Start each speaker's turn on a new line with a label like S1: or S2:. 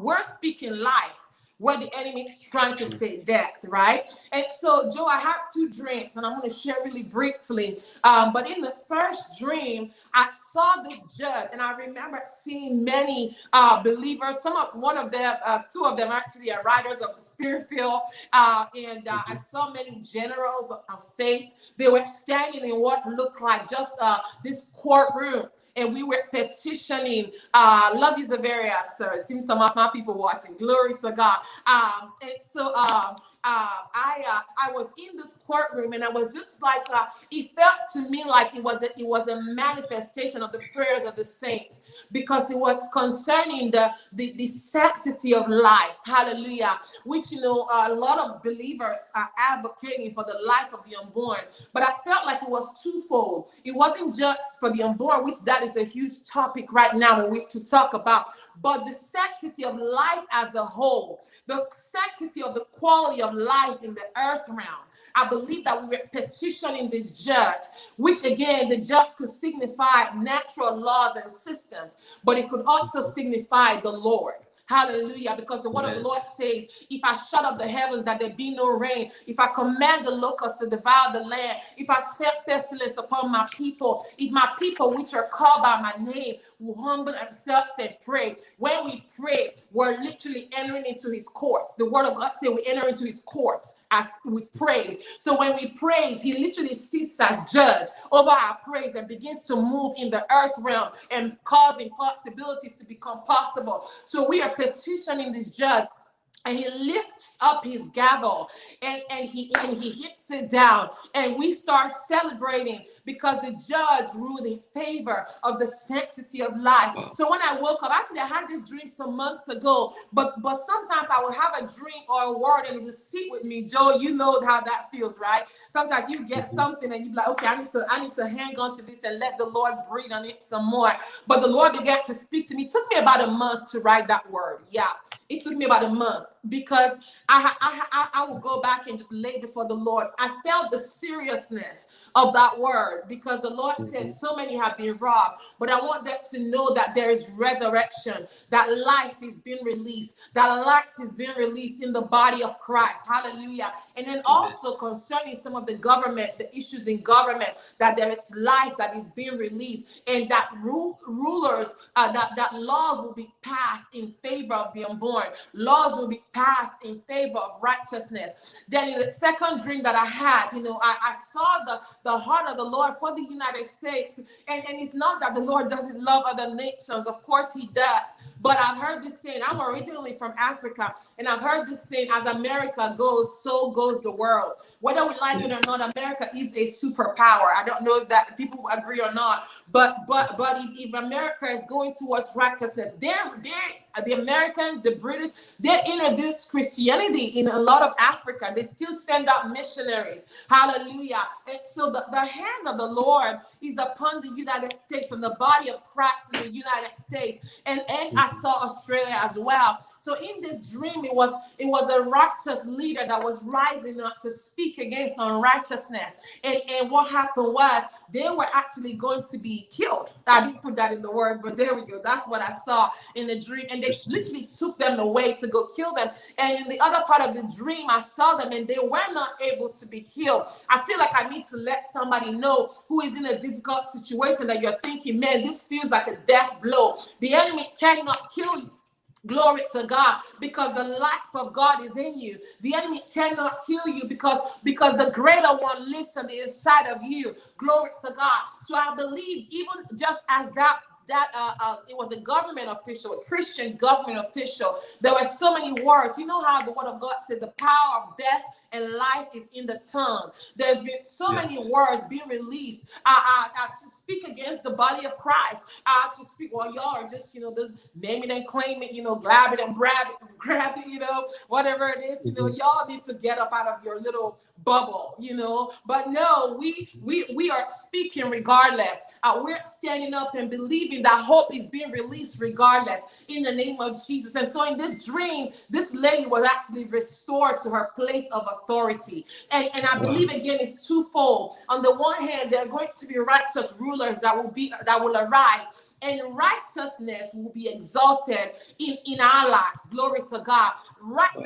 S1: we're speaking life where the enemy is trying to say death, right? And so, Joe, I had two dreams, and I'm going to share really briefly. But in the first dream, I saw this judge, and I remember seeing many believers. One of them, two of them actually are writers of the SpiritFuel, and I saw many generals of faith. They were standing in what looked like just this courtroom. And we were petitioning. Love you, Zavaria, sir. It seems some of my people watching. Glory to God. And so I was in this courtroom, and I was just like, it felt to me like it was a manifestation of the prayers of the saints, because it was concerning the sanctity of life. Hallelujah. Which, a lot of believers are advocating for the life of the unborn. But I felt like it was twofold. It wasn't just for the unborn, which that is a huge topic right now and we to talk about, but the sanctity of life as a whole, the sanctity of the quality of life in the earth realm. I believe that we were petitioning this judge, which again, the judge could signify natural laws and systems, but it could also signify the Lord. Hallelujah. Because the word of the Lord says, if I shut up the heavens that there be no rain, if I command the locusts to devour the land, if I set pestilence upon my people, if my people which are called by my name will humble themselves and pray. When we pray, we're literally entering into his courts. The word of God says we enter into his courts as we praise. So when we praise, he literally sits as judge over our praise and begins to move in the earth realm and cause impossibilities to become possible. So we are petitioning this judge, and he lifts up his gavel and he hits it down, and we start celebrating because the judge ruled in favor of the sanctity of life. So when I woke up, actually I had this dream some months ago, but sometimes I will have a dream or a word and it will sit with me. Joe, you know how that feels, right? Sometimes you get something and you're like, okay, I need to hang on to this and let the Lord breathe on it some more. But the Lord began to speak to me. It took me about a month to write that word. Yeah, it took me about a month, because I will go back and just lay before the Lord. I felt the seriousness of that word, because the Lord says so many have been robbed, but I want them to know that there is resurrection, that life is being released, that light is being released in the body of Christ. Hallelujah. And then also concerning some of the government, the issues in government, that there is life that is being released, and that rulers, that laws will be passed in favor of the unborn. Laws will be passed in favor of righteousness. Then in the second dream that I had, I saw the heart of the Lord for the United States. And it's not that the Lord doesn't love other nations. Of course he does. But I've heard this saying, I'm originally from Africa, and I've heard this saying, as America goes, so goes the world. Whether we like it or not, America is a superpower. I don't know if that people agree or not, but if America is going towards righteousness, the Americans, the British, they introduced Christianity in a lot of Africa. They still send out missionaries. Hallelujah. And so the hand of the Lord is upon the United States and the body of Christ in the United States. And I saw Australia as well. So in this dream, it was a righteous leader that was rising up to speak against unrighteousness. And what happened was they were actually going to be killed. I didn't put that in the word, but there we go. That's what I saw in the dream. And they literally took them away to go kill them. And in the other part of the dream, I saw them and they were not able to be killed. I feel like I need to let somebody know who is in a difficult situation that you're thinking, man, this feels like a death blow. The enemy cannot kill you. Glory to God, because the life of God is in you. The enemy cannot kill you because the greater one lives on the inside of you. Glory to God. So I believe even just as that it was a government official, a Christian government official. There were so many words. You know how the word of God says the power of death and life is in the tongue. There's been so many words being released to speak against the body of Christ. To speak, well, y'all are just, this name it and claim it, grab it and grab it, whatever it is, y'all need to get up out of your little bubble, But no, we are speaking regardless. We're standing up and believing that hope is being released regardless in the name of Jesus. And so in this dream, this lady was actually restored to her place of authority. And I believe again it's twofold. On the one hand, there are going to be righteous rulers that will arise. and righteousness will be exalted in our lives. Glory to God. Right, the